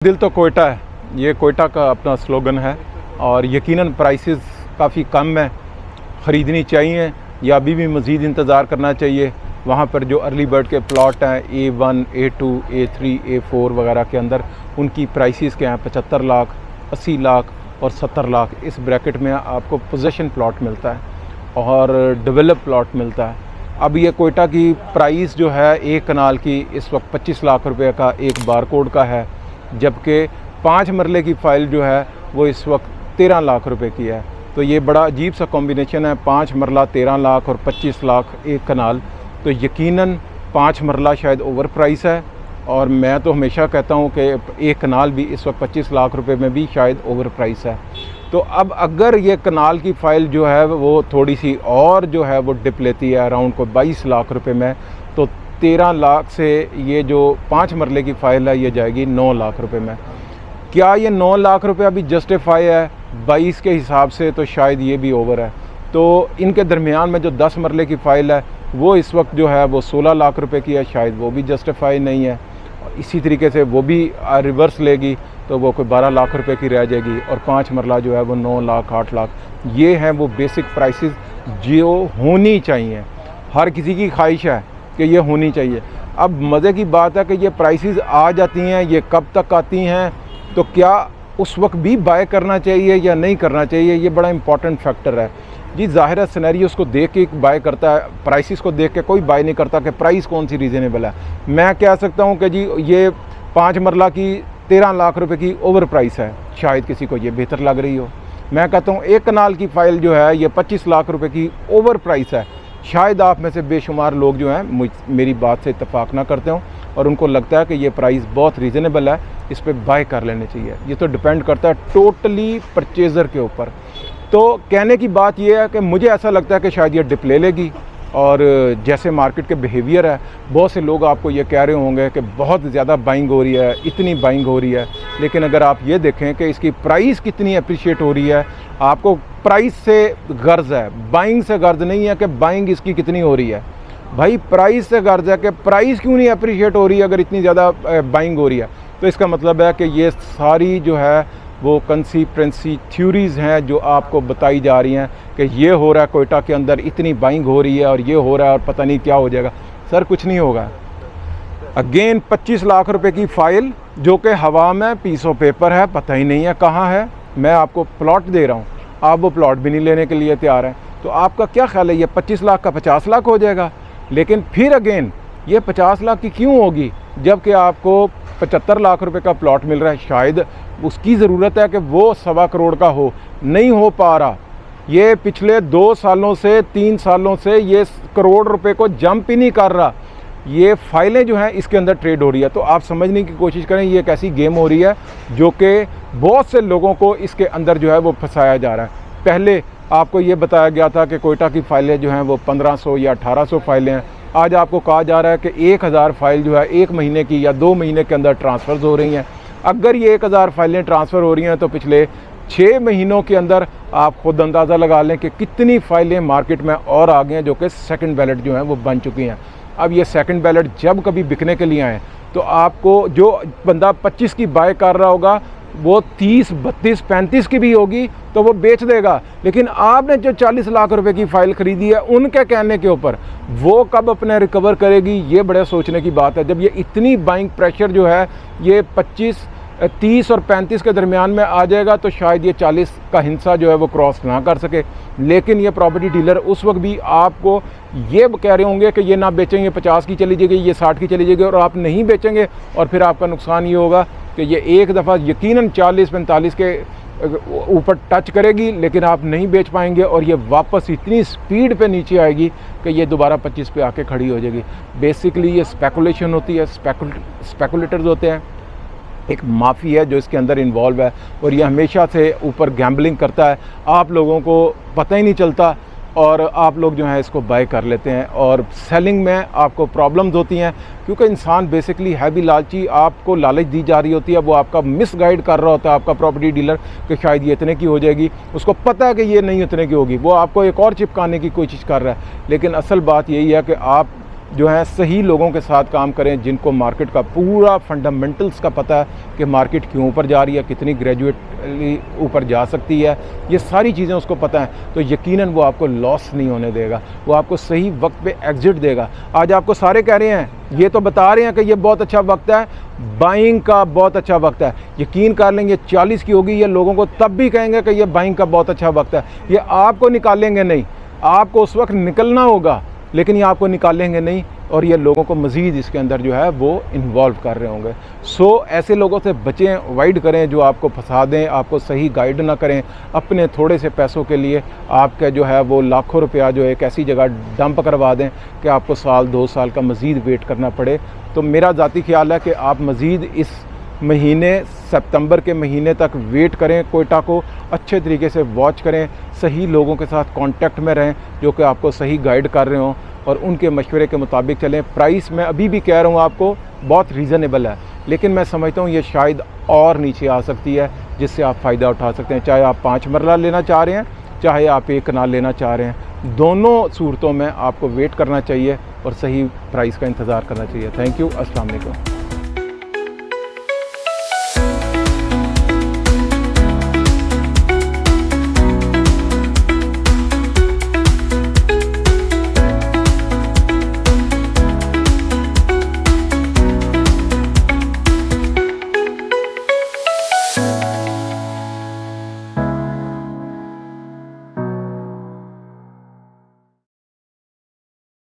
दिल तो कोयटा है, ये कोयटा का अपना स्लोगन है और यकीनन प्राइसेस काफ़ी कम है, ख़रीदनी चाहिए या अभी भी मज़ीद इंतज़ार करना चाहिए। वहाँ पर जो अर्ली बर्ड के प्लॉट हैं A1, A2, A3, A4 वगैरह के अंदर उनकी प्राइसेस क्या हैं 75 लाख, 80 लाख और 70 लाख। इस ब्रैकेट में आपको पोजेसन प्लॉट मिलता है और डेवलप प्लॉट मिलता है। अब ये कोयटा की प्राइस जो है एक कनाल की इस वक्त 25 लाख रुपए का एक बारकोड का है, जबकि 5 मरले की फ़ाइल जो है वो इस वक्त 13 लाख रुपए की है। तो ये बड़ा अजीब सा कॉम्बिनेशन है, 5 मरला 13 लाख और 25 लाख एक कनाल। तो यकीनन 5 मरला शायद ओवर प्राइस है और मैं तो हमेशा कहता हूँ कि एक कनाल भी इस वक्त 25 लाख रुपए में भी शायद ओवर प्राइस है। तो अब अगर ये कनाल की फ़ाइल जो है वो थोड़ी सी और जो है वो डिप लेती है अराउंड को 22 लाख रुपए में, तो 13 लाख से ये जो 5 मरले की फ़ाइल है ये जाएगी 9 लाख रुपए में। क्या ये 9 लाख रुपए अभी जस्टिफाई है 22 के हिसाब से? तो शायद ये भी ओवर है। तो इनके दरमियान में जो 10 मरले की फ़ाइल है वो इस वक्त जो है वो 16 लाख रुपए की है, शायद वो भी जस्टिफाई नहीं है। इसी तरीके से वो भी रिवर्स लेगी तो वो कोई 12 लाख रुपए की रह जाएगी और 5 मरला जो है वो 9 लाख 8 लाख। ये हैं वो बेसिक प्राइसेस जो होनी चाहिए, हर किसी की ख्वाहिश है कि ये होनी चाहिए। अब मज़े की बात है कि ये प्राइसेस आ जाती हैं, ये कब तक आती हैं, तो क्या उस वक्त भी बाय करना चाहिए या नहीं करना चाहिए, ये बड़ा इंपॉर्टेंट फैक्टर है जी। ज़ाहिर है सिनेरियोस को देख के बाय करता है, प्राइसेस को देख के कोई बाय नहीं करता कि प्राइस कौन सी रीज़नेबल है। मैं कह सकता हूँ कि जी ये 5 मरला की 13 लाख रुपए की ओवर प्राइस है, शायद किसी को ये बेहतर लग रही हो। मैं कहता हूँ एक कनाल की फ़ाइल जो है ये 25 लाख रुपए की ओवर प्राइस है। शायद आप में से बेशुमार लोग जो हैं मेरी बात से इत्तेफाक ना करते हों और उनको लगता है कि ये प्राइस बहुत रीज़नेबल है, इस पर बाय कर लेने चाहिए। ये तो डिपेंड करता है टोटली परचेज़र के ऊपर। तो कहने की बात ये है कि मुझे ऐसा लगता है कि शायद ये डिप ले लेगी और जैसे मार्केट के बिहेवियर है, बहुत से लोग आपको ये कह रहे होंगे कि बहुत ज़्यादा बाइंग हो रही है, इतनी बाइंग हो रही है, लेकिन अगर आप ये देखें कि इसकी प्राइस कितनी अप्रिशिएट हो रही है, आपको प्राइस से गर्ज है, बाइंग से गर्ज नहीं है कि बाइंग इसकी कितनी हो रही है। भाई प्राइस से गर्ज है कि प्राइस क्यों नहीं अप्रिशिएट हो रही है अगर इतनी ज़्यादा बाइंग हो रही है। तो इसका मतलब है कि ये सारी जो है वो कंसिस्टेंसी थ्योरीज़ हैं जो आपको बताई जा रही हैं कि ये हो रहा है कोयटा के अंदर, इतनी बाइंग हो रही है और ये हो रहा है और पता नहीं क्या हो जाएगा। सर कुछ नहीं होगा। अगेन 25 लाख रुपए की फ़ाइल जो कि हवा में पीस ऑफ पेपर है, पता ही नहीं है कहाँ है। मैं आपको प्लॉट दे रहा हूँ, आप वो प्लॉट भी नहीं लेने के लिए तैयार हैं। तो आपका क्या ख्याल है ये 25 लाख का 50 लाख हो जाएगा? लेकिन फिर अगेन ये 50 लाख की क्यों होगी जबकि आपको 75 लाख रुपए का प्लॉट मिल रहा है? शायद उसकी ज़रूरत है कि वो 1.25 करोड़ का हो, नहीं हो पा रहा। ये पिछले 2 सालों से 3 सालों से ये करोड़ रुपए को जंप ही नहीं कर रहा। ये फाइलें जो हैं इसके अंदर ट्रेड हो रही है। तो आप समझने की कोशिश करें ये एक ऐसी गेम हो रही है जो कि बहुत से लोगों को इसके अंदर जो है वो फंसाया जा रहा है। पहले आपको ये बताया गया था कि कोयटा की फ़ाइलें जो हैं वो 1500 या 1800 फाइलें हैं। आज आपको कहा जा रहा है कि 1000 फाइल जो है 1 महीने की या 2 महीने के अंदर ट्रांसफ़र्स हो रही हैं। अगर ये 1000 फाइलें ट्रांसफ़र हो रही हैं तो पिछले 6 महीनों के अंदर आप खुद अंदाज़ा लगा लें कि कितनी फ़ाइलें मार्केट में और आ गई हैं जो कि सेकंड बैलेट जो हैं वो बन चुकी हैं। अब ये सेकंड बैलेट जब कभी बिकने के लिए आए तो आपको जो बंदा 25 की बाय कर रहा होगा वो 30, 32, 35 की भी होगी तो वो बेच देगा। लेकिन आपने जो 40 लाख रुपए की फ़ाइल ख़रीदी है उनके कहने के ऊपर वो कब अपने रिकवर करेगी, ये बड़े सोचने की बात है। जब ये इतनी बाइंग प्रेशर जो है ये 25, 30 और 35 के दरमियान में आ जाएगा तो शायद ये 40 का हिस्सा जो है वो क्रॉस ना कर सके। लेकिन ये प्रॉपर्टी डीलर उस वक्त भी आपको ये कह रहे होंगे कि ये ना बेचेंगे 50 की चली जाएगी, ये 60 की चली जाएगी और आप नहीं बेचेंगे और फिर आपका नुकसान ये होगा कि ये एक दफ़ा यकीनन 40-45 के ऊपर टच करेगी लेकिन आप नहीं बेच पाएंगे और ये वापस इतनी स्पीड पे नीचे आएगी कि ये दोबारा 25 पे आके खड़ी हो जाएगी। बेसिकली ये स्पेकुलेशन होती है, स्पेकुलेटर्स होते हैं, एक माफ़ी है जो इसके अंदर इन्वॉल्व है और ये हमेशा से ऊपर गैम्बलिंग करता है। आप लोगों को पता ही नहीं चलता और आप लोग जो हैं इसको बाय कर लेते हैं और सेलिंग में आपको प्रॉब्लम्स होती हैं क्योंकि इंसान बेसिकली है भी लालची। आपको लालच दी जा रही होती है, वो आपका मिसगाइड कर रहा होता है आपका प्रॉपर्टी डीलर कि शायद ये इतने की हो जाएगी, उसको पता है कि ये नहीं इतने की होगी, वो आपको एक और चिपकाने की कोशिश कर रहा है। लेकिन असल बात यही है कि आप जो है सही लोगों के साथ काम करें, जिनको मार्केट का पूरा फंडामेंटल्स का पता है कि मार्केट क्यों ऊपर जा रही है, कितनी ग्रेजुएटली ऊपर जा सकती है, ये सारी चीज़ें उसको पता है, तो यकीनन वो आपको लॉस नहीं होने देगा, वो आपको सही वक्त पे एग्जिट देगा। आज आपको सारे कह रहे हैं, ये तो बता रहे हैं कि ये बहुत अच्छा वक्त है, बाइंग का बहुत अच्छा वक्त है। यकीन कर लेंगे 40 की होगी, ये लोगों को तब भी कहेंगे कि ये बाइंग का बहुत अच्छा वक्त है। ये आपको निकालेंगे नहीं, आपको उस वक्त निकलना होगा, लेकिन ये आपको निकालेंगे नहीं, और ये लोगों को मज़ीद इसके अंदर जो है वो इन्वॉल्व कर रहे होंगे। सो ऐसे लोगों से बचें, अवॉइड करें जो आपको फंसा दें, आपको सही गाइड ना करें, अपने थोड़े से पैसों के लिए आपका जो है वो लाखों रुपया जो एक ऐसी जगह डंप करवा दें कि आपको साल 2 साल का मज़ीद वेट करना पड़े। तो मेरा ज़ाती ख्याल है कि आप मज़ीद इस महीने सितंबर के महीने तक वेट करें, कोयटा को अच्छे तरीके से वॉच करें, सही लोगों के साथ कांटेक्ट में रहें जो कि आपको सही गाइड कर रहे हों, और उनके मशवरे के मुताबिक चलें। प्राइस मैं अभी भी कह रहा हूँ आपको बहुत रीज़नेबल है, लेकिन मैं समझता हूँ ये शायद और नीचे आ सकती है, जिससे आप फ़ायदा उठा सकते हैं। चाहे आप 5 मरला लेना चाह रहे हैं, चाहे आप 1 कनाल लेना चाह रहे हैं, दोनों सूरतों में आपको वेट करना चाहिए और सही प्राइस का इंतज़ार करना चाहिए। Thank you. अस्सलाम वालेकुम।